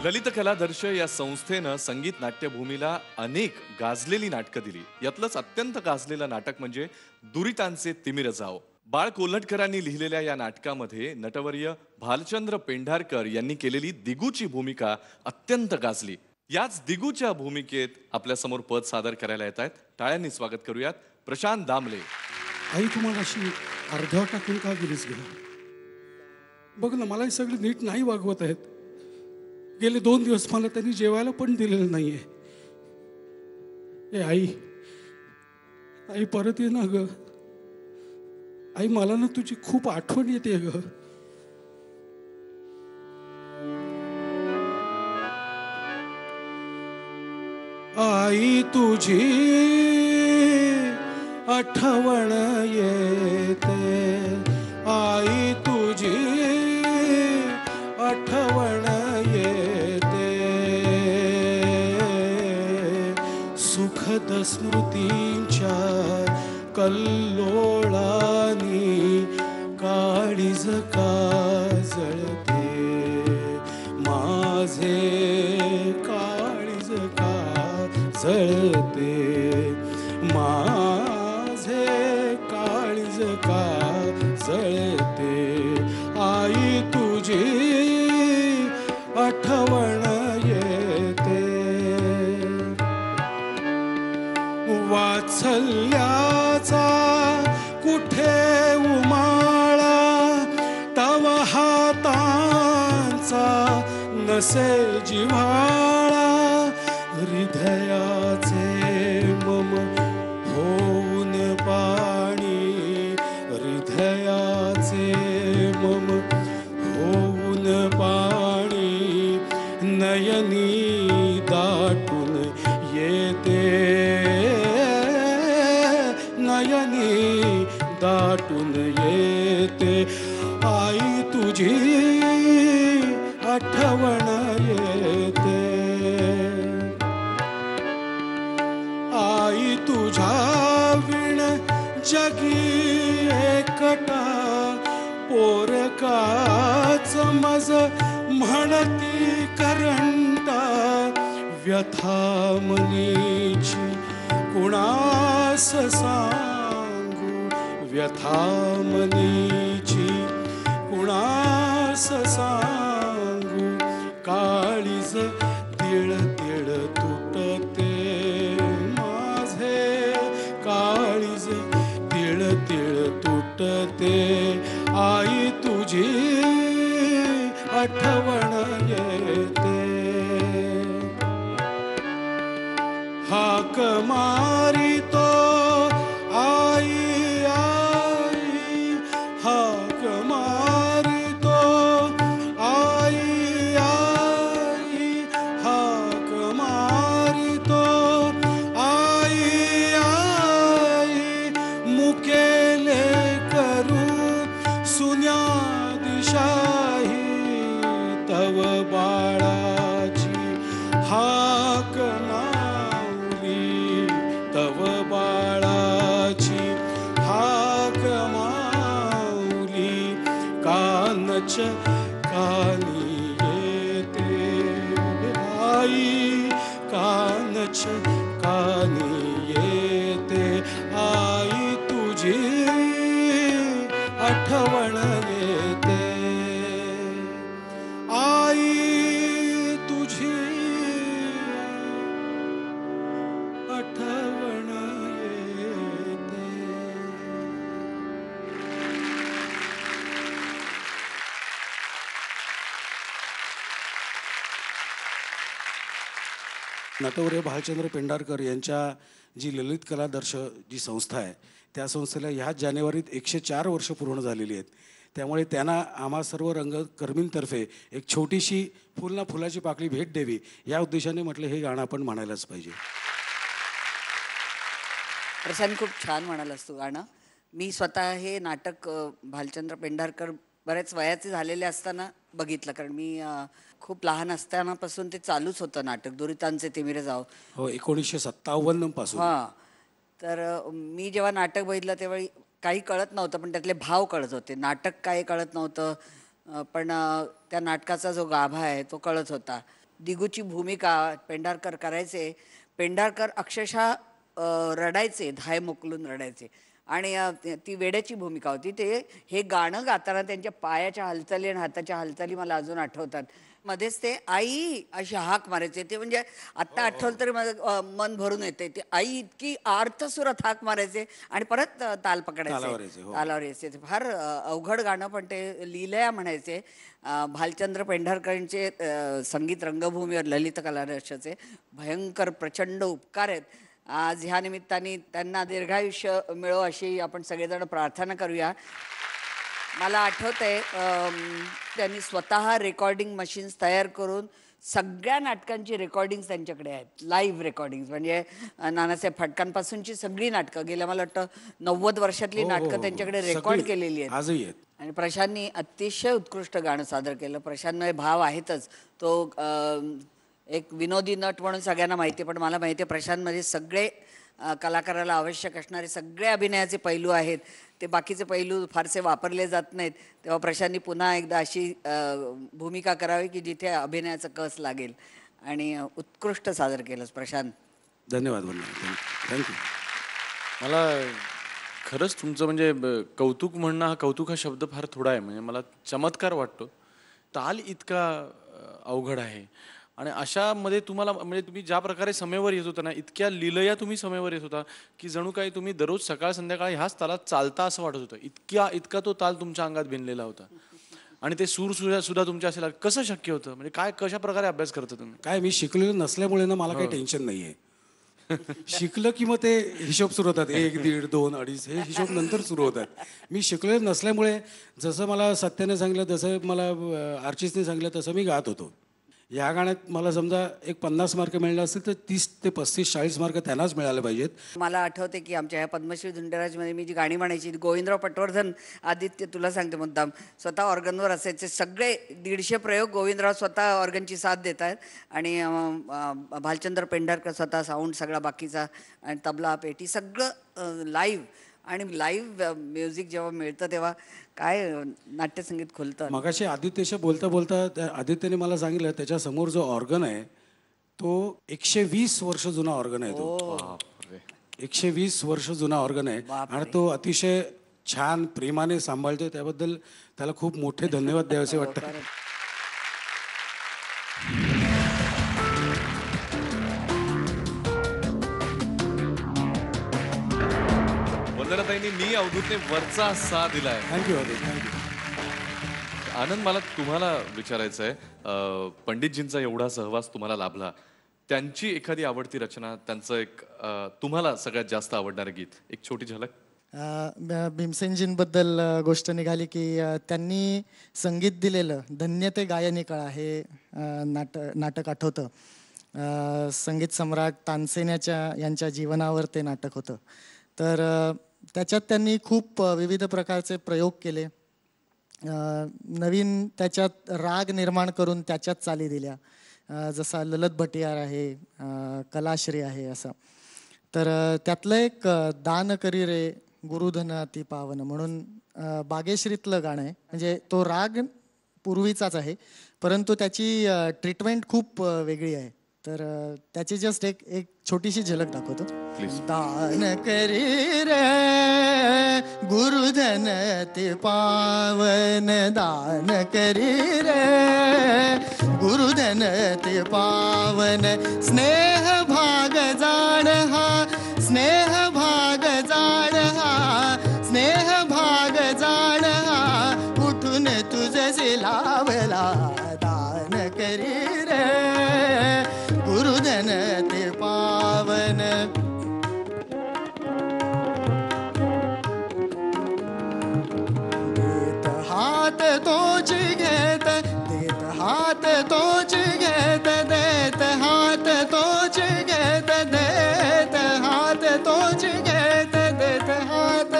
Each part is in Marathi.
ललित कलादर्श या संस्थेनं संगीत नाट्यभूमीला अनेक गाजलेली नाटकं दिली. यातलंच अत्यंत गाजलेलं नाटक म्हणजे दुरितांचे तिमिर जाव. बाळ कोल्हटकरांनी लिहिलेल्या या नाटकामध्ये नटवर्य भालचंद्र पेंढारकर यांनी केलेली दिगूची भूमिका अत्यंत गाजली. याच दिगूच्या भूमिकेत आपल्यासमोर पद सादर करायला येत आहेत. टाळ्यांनी स्वागत करूयात प्रशांत दामले. आई तुम्हाला अशी अर्ध्या टाकून का गेलीस गेला? बघ ना, मला हे सगळे नीट नाही वागवत आहेत. गेले 2 दिवस मला त्यांनी जेवायला पण दिलेलं नाहीये. ए आई, आई परत ये ना ग. आई मला ना तुझी खूप आठवण येते ग. आई तुझी आठवण येते, आई तुझी आठवण येते, सुखद स्मृतींच्या कल्लोळानी काळीज का जळते माझे, काळीज का जळते माझे, काळीज का जळते. आई तुझी आठवण येते, वात्सल्याचा कुठे उमाळा, तव हातांचा नसे जिव्हाळा, हृदयाचे मम होऊन पाणी, हृदयाचे मम होऊन पाणी, नयनी दाटून येते, नयनी दाटून येते. आई तुझी आठवण येते, आई तुझ्या विण जगी एकटा, पोरकाच मज म्हणती करंटा, व्यथा मनीची कुणास सांगू, व्यथा मनीची कुणास सांगू, काळीज तिळ तिळ तुटते माझे, काळीज तिळ तिळ तुटते. आई तुझी आठवण येते, हाक मारितो आई आई, हाक मारितो आई आई, हाक मारितो आई आई, मुकेले करू सुन्या दिशाही, तव बाळाची हाक माऊली, तव बाळाची हाक माऊली, कानच कानी येते आई, कानच कानी येते. आई तुझी आठवण येते, आई तुझी आठवण येते. नटवर्य भालचंद्र पेंढारकर यांच्या जी ललित कलादर्श जी संस्था आहे, त्या संस्थेला ह्याच जानेवारीत 104 वर्ष पूर्ण झालेली आहेत. त्यामुळे त्यांना आम्हा सर्व रंगकर्मींतर्फे एक छोटीशी फुल ना फुलाची पाकळी भेट द्यावी या उद्देशाने म्हटलं हे गाणं आपण म्हणायलाच पाहिजे. प्रशांत खूप छान म्हणालास तू गाणं. मी स्वतः हे नाटक भालचंद्र पेंढारकर बऱ्याच वयाचे झालेले असताना बघितलं, कारण मी खूप लहान असतानापासून ते चालूच होतं नाटक, दुरितांचे तिमिर जाव. हो, 1957 पासून. हां, तर मी जेव्हा नाटक बघितलं तेव्हा काही कळत नव्हतं, पण त्यातले भाव कळत होते. नाटक काय कळत नव्हतं, पण त्या नाटकाचा जो गाभा आहे तो कळत होता. दिगूची भूमिका पेंढारकर करायचे. पेंढारकर अक्षरशः रडायचे, धाय मोकलून रडायचे. आणि ती वेड्याची भूमिका होती. ते हे गाणं गाताना त्यांच्या पायाच्या हालचाली आणि हाताच्या हालचाली मला अजून आठवतात. मध्येच ते आई अशी हाक मारायचे. ते म्हणजे आत्ता आठवलं तरी माझं मन भरून येते. ते आई इतकी अर्थसुरात हाक मारायचे आणि परत ताल पकडायचे, तालावर यायचे. फार अवघड गाणं, पण ते लीलया म्हणायचे. भालचंद्र पेंढारकरांचे संगीत रंगभूमीवर ललित कलारक्षाचे भयंकर प्रचंड उपकार आहेत. आज ह्या निमित्ताने त्यांना दीर्घायुष्य मिळो अशी आपण सगळेजण प्रार्थना करूया. मला आठवतंय त्यांनी स्वतः रेकॉर्डिंग मशीन्स तयार करून सगळ्या नाटकांची रेकॉर्डिंग्स त्यांच्याकडे आहेत. लाईव्ह रेकॉर्डिंग्स म्हणजे नानासाहेब फडकांपासूनची सगळी नाटकं, गेल्या मला वाटतं 90 वर्षातली नाटकं त्यांच्याकडे रेकॉर्ड केलेली आहेत. आजही आहेत. आणि प्रशांतनी अतिशय उत्कृष्ट गाणं सादर केलं. प्रशांतमध्ये भाव आहेतच. तो एक विनोदी नट म्हणून सगळ्यांना माहिती आहे, पण मला माहिती आहे प्रशांतमध्ये सगळे कलाकाराला आवश्यक असणारे सगळे अभिनयाचे पैलू आहेत. ते बाकीचे पैलू फारसे वापरले जात नाहीत. तेव्हा प्रशांतनी पुन्हा एकदा अशी भूमिका करावी की जिथे अभिनयाचा कस लागेल. आणि उत्कृष्ट सादर केलंस प्रशांत. धन्यवाद वंदना, थँक्यू. मला खरंच तुमचं म्हणजे कौतुक म्हणणं, हा कौतुक हा शब्द फार थोडा आहे. म्हणजे मला चमत्कार वाटतो. ताल इतका अवघड आहे आणि अशामध्ये तुम्हाला म्हणजे तुम्ही ज्या प्रकारे समेवर येत होता ना, इतक्या लीलया तुम्ही समेवर येत होता की जणू काही तुम्ही दररोज सकाळ संध्याकाळ ह्याच तालात चालता असं वाटत होतं. इतका तो ताल तुमच्या अंगात भिनलेला होता. आणि ते सूर सुद्धा तुमच्या असेल. कसं शक्य होतं? म्हणजे काय, कशा प्रकारे अभ्यास करता तुम्ही? काय, मी शिकलेलो नसल्यामुळे ना मला काही टेन्शन नाही आहे. शिकलं की मग ते हिशोब सुरू होतात. 1, 1.5, 2, 2.5 हे हिशोब नंतर सुरू होतात. मी शिकलेलो नसल्यामुळे जसं मला सत्याने सांगितलं, जसं मला आर्चिसने सांगितलं, तसं मी गात होतो. या गाण्यात मला समजा एक 50 मार्क मिळाले असतील तर 30 ते 35-40 मार्क त्यांनाच मिळाले पाहिजेत. मला आठवते की आमच्या ह्या पद्मश्री धुंडराजमध्ये मी जी गाणी म्हणायची, गोविंदराव पटवर्धन, आदित्य, तुला सांगते मुद्दाम, स्वतः ऑर्गनवर असायचे. सगळे 150 प्रयोग गोविंदराव स्वतः ऑर्गनची साथ देत आहेत. आणि भालचंद्र पेंढारकर स्वतः साऊंड सगळा बाकीचा, आणि तबला, पेटी सगळं लाईव्ह. आणि लाईव्ह म्युझिक जेव्हा मिळतं तेव्हा काय नाट्यसंगीत खुलतं. मगाशी आदित्यशी बोलता बोलता आदित्यने मला सांगितलं त्याच्यासमोर जो ऑर्गन आहे तो 120 वर्ष जुना ऑर्गन आहे. तो 120 वर्ष जुना ऑर्गन आहे आणि तो अतिशय छान प्रेमाने सांभाळतोय. त्याबद्दल त्याला खूप मोठे धन्यवाद द्यावेसे वाटतात. वंदनाताईंनी मी अवधूतने वरचा सा दिलाय. Thank you thank you. आनंद, मला तुम्हाला विचारायचं आहे, पंडितजींचा एवढा सहवास तुम्हाला लाभला, त्यांची एखादी आवडती रचना, त्यांचं एक तुम्हाला सगळ्यात जास्त आवडणारं गीत, एक छोटी झलक. भीमसेनजींबद्दल गोष्ट निघाली की त्यांनी संगीत दिलेलं धन्य ते गायनी कळा हे नाटक आठवतं. संगीत सम्राट तानसेन यांच्या जीवनावर ते नाटक होतं. तर त्याच्यात त्यांनी खूप विविध प्रकारचे प्रयोग केले. नवीन त्याच्यात राग निर्माण करून त्याच्यात चाली दिल्या. जसा ललत भटियार आहे, कलाश्री आहे असं. तर त्यातलं एक दान करी रे गुरुधन अति पावन म्हणून बागेश्रीतलं गाणं आहे. म्हणजे तो राग पूर्वीचाच आहे परंतु त्याची ट्रीटमेंट खूप वेगळी आहे. तर त्याची जस्ट एक छोटीशी झलक दाखवतो. दान करी रे गुरुधन ते पावन, दान करी रे गुरुधन ते पावन, स्नेह भाग जाण हा, स्नेह भाग जाण हा, स्नेह भाग जाण हा, उठून तुझे लावला, दान करी रे गुरुधन ते पावन. देत हात तोच घेत, देत हात तोच घेत, देत हात तोच घेत, देत हात तोच घेत, देत हात,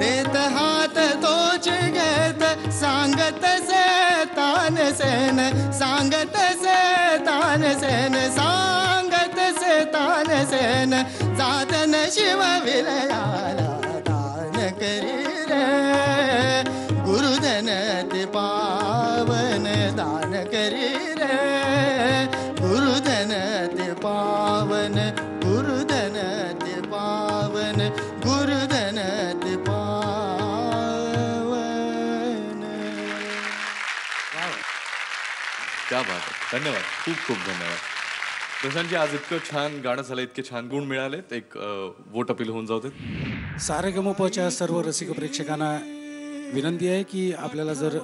देत हात तोच घेत, सांगत से तानसेन, सांगत से तानसेन, सांगत से तानसेन, जातन शिव विलयाला, दान करी रे गुरु गुरुधन ते पावन दान करी रे गुरुधन ते पावन गुरुधन ते पावन गुरुधन ते पावन. क्या बात आहे. धन्यवाद, खूप खूप धन्यवाद. प्रशांतजी, आज इतकं छान गाणं झालं, इतके छान गुण मिळालेत. एक वोट अपील होऊन जाऊ देत. सारेगमपच्या सर्व रसिक प्रेक्षकांना विनंती आहे की आपल्याला जर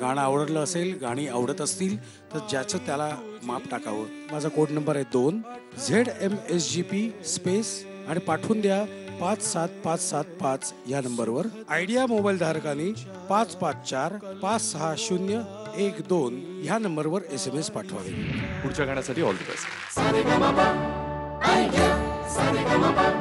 गाणं आवडलं असेल, गाणी आवडत असतील तर ज्याचं त्याला माप टाकावं. माझा कोड नंबर आहे 2 ZMSGP स्पेस आणि पाठवून द्या 57575 या नंबरवर. आयडिया मोबाईल धारकांनी 554-560-12 ह्या नंबरवर SMS पाठवावे. पुढच्या गाण्यासाठी all the best. Sa re ga ma pa,